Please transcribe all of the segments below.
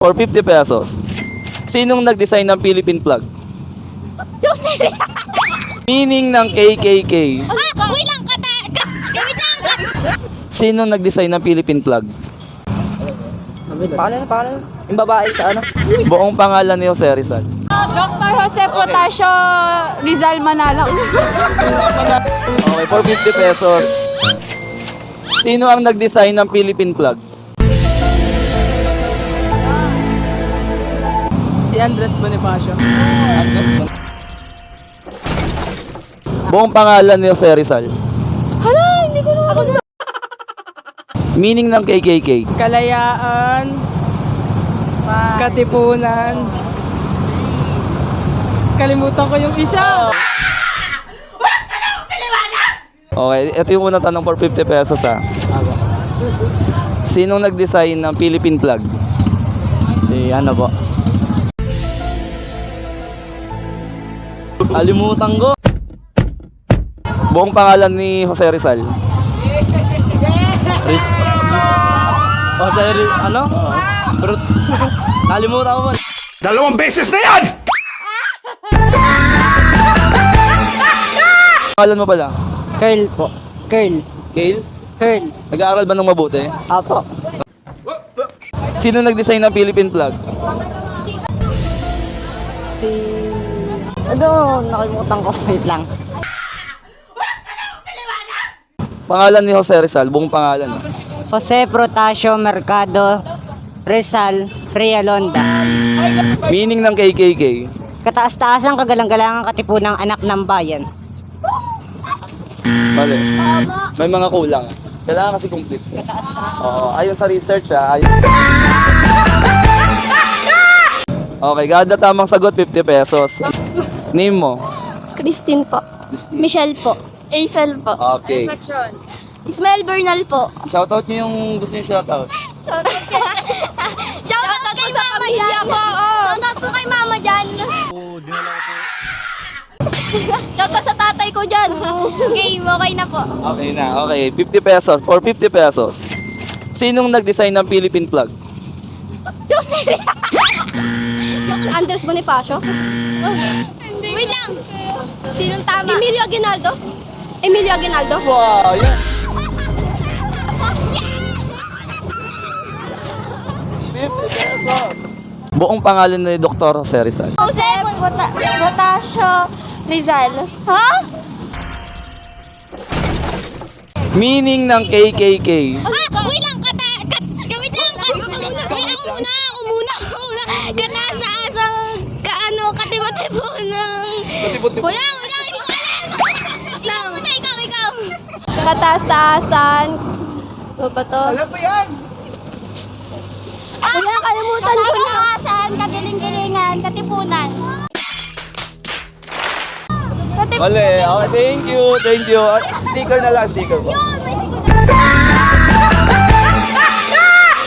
For 50 pesos. Sinong nag-design ng Philippine flag? Susi! Meaning ng KKK. Wait lang, wait lang! Sinong nag-design ng Philippine flag? Paano? Yung babae sa ano? Buong pangalan ni Jose Rizal. Dr. Jose Potasio Rizal Manalo. Okay, for 50 pesos. Sino ang nag-design ng Philippine flag? Si Andres Bonifacio. Buong pangalan ni Jose Rizal. Hala, hindi ko naman. Meaning ng KKK. Kalayaan. Katipunan. Kalimutan ko yung isa. Okay, ito yung unang tanong for 50 pesos ha. Sinong nag-design ng Philippine flag? Si ano po? Alimutan ko. Buong pangalan ni Jose Rizal. Jose ano? Pero kalimutan ko po. 2 beses na yan! Pangalan mo pala? Kyle po. Kyle. Kale? Nag-aaral ba ng mabuti? Apo. Sino nag-design ng Philippine flag? Si... Ano? Nakalimutan ko. Wait lang. Pangalan ni Jose Rizal, buong pangalan. Jose Protasio Mercado Rizal Realonda. Meaning ng KKK. Kataas-taasang kagalang-galangang katipunang anak ng bayan. Mali. May mga kulang. Kailangan kasi complete. Oo, ayon sa research ayon. Okay, kada tamang sagot 50 pesos. Name mo? Christine po. Michelle po. Aisel po. Okay. Ismael Bernal po. Shoutout niyo yung gusto niyo shoutout. Shoutout kay mama dyan. Shoutout po kay mama dyan. Shoutout sa tatay ko dyan. Game, okay na po. Okay na, okay. 50 pesos. For 50 pesos. Sinong nag-design ng Philippine flag? Susi! Yung Andres Bonifacio? Wait lang. Sinong tama? Emilio Aguinaldo? Emilio Aguinaldo? Wow, yeah. 50 pesos. Buong pangalan ni Dr. Jose Rizal. Jose Potasio Rizal. Ha? Meaning ng KKK. Wait lang, wait lang, ako muna. Kataas-taasang katiba-tibo ng... Wala, hindi ko alam. Ikaw. Kataas-taasan. Ano ba to? Alam mo yan? Wala, kalimutan ko na. Kataas-taasan, kagaling-galingan, katipunan. Mali. Okay, thank you. Sticker na lang, sticker po. Yun, may siguro.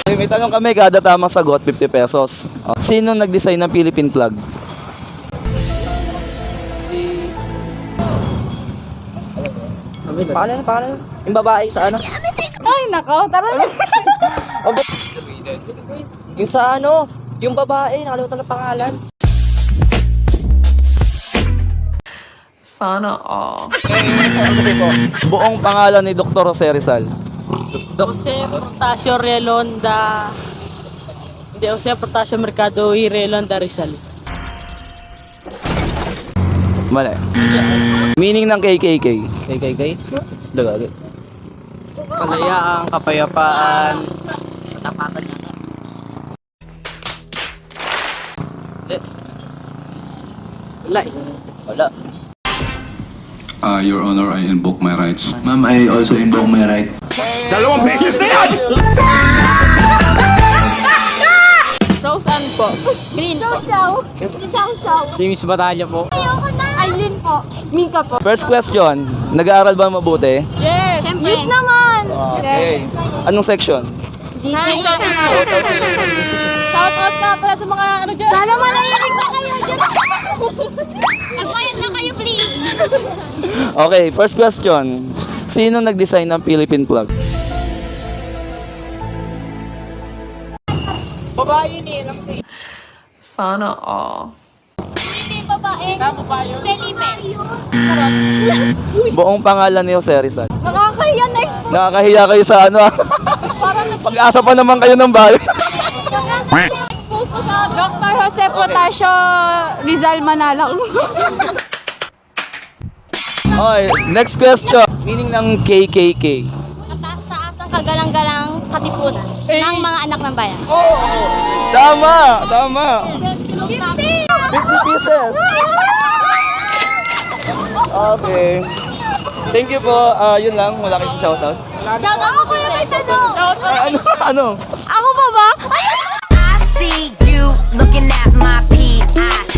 Okay, may tanong kami, kada tamang sagot, 50 pesos. Sino nag-design ng Philippine flag? Paano? Yung babae sa ano? Ay, nako, tara na. Yung sa ano? Yung babae, nakalimutan ng pangalan. Sana all. Buong pangalan ni Dr. Jose Rizal. Jose Protasio Relonda. Hindi, Jose Protasio Mercado y Relonda Rizal. Mali. Meaning ng KKK. KKK? Lagagi. Kalayaan, kapayapaan. Tapatan niya. Wala. Your Honor, I invoke my rights. Ma'am, I also invoke my right. 2 beses na yan! Rose Ann po. Green po. Si Xiao. Si Miss Batalya po. Ayoko na. Aileen po. Mika po. First question, nag-aaral ba mabuti? Yes! Yes naman. Okay. Anong section? Shout out ka pala sa mga ano dyan. Sana manahimik na kayo dyan. Magbayad na kayo, please. Okay, first question. Sino nag-design ng Philippine flag? Babae yun eh. Sana all. Hindi babae. Felipe. Charot. Buong pangalan ni Jose Rizal. Nakakahiya next po. Nakakahiya kayo sa ano ah. Pag-asa pa naman kayo ng bayan. Expose ko sa Dr. Jose Potasio Rizal Manalo. Okay, next question. Meaning ng KKK. Kataas-taasang kagalang-galang katipunan ng mga anak ng bayan. Tama, tama. 50! 50 pieces. Okay. Thank you po. Yun lang, wala kayong shoutout. Shout out ko yung may tanong. Ano? Ano? Ako pa ba? I see you looking at my PIs.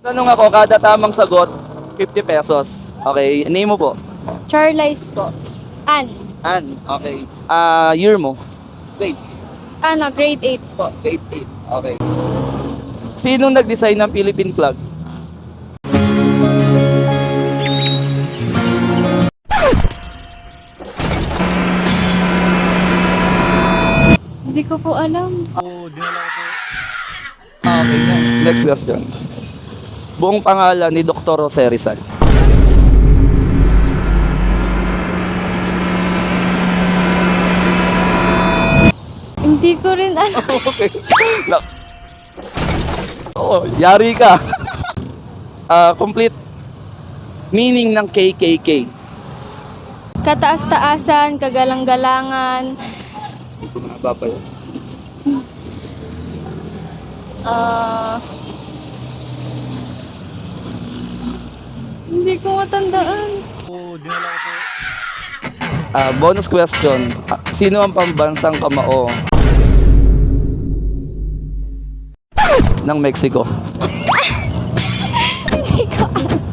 Tanong ako, kada tamang sagot, 50 pesos. Okay, name mo po? Charlize po. Ann, okay. Year mo? Grade? Grade 8 po. Grade 8. Okay. Sinong nag-design ng Philippine flag? Hindi ko po alam. Okay na. Next question. Buong pangalan ni Dr. Jose Rizal. Hindi ko rin alam. Okay. Oh, yari ka. Complete meaning ng KKK. Kataas-taasan, kagalang-galangan. Hindi ko nakababa yun. Hindi ko matandaan. Bonus question. Sino ang pambansang kamao ng Mexico? Hindi ko alam.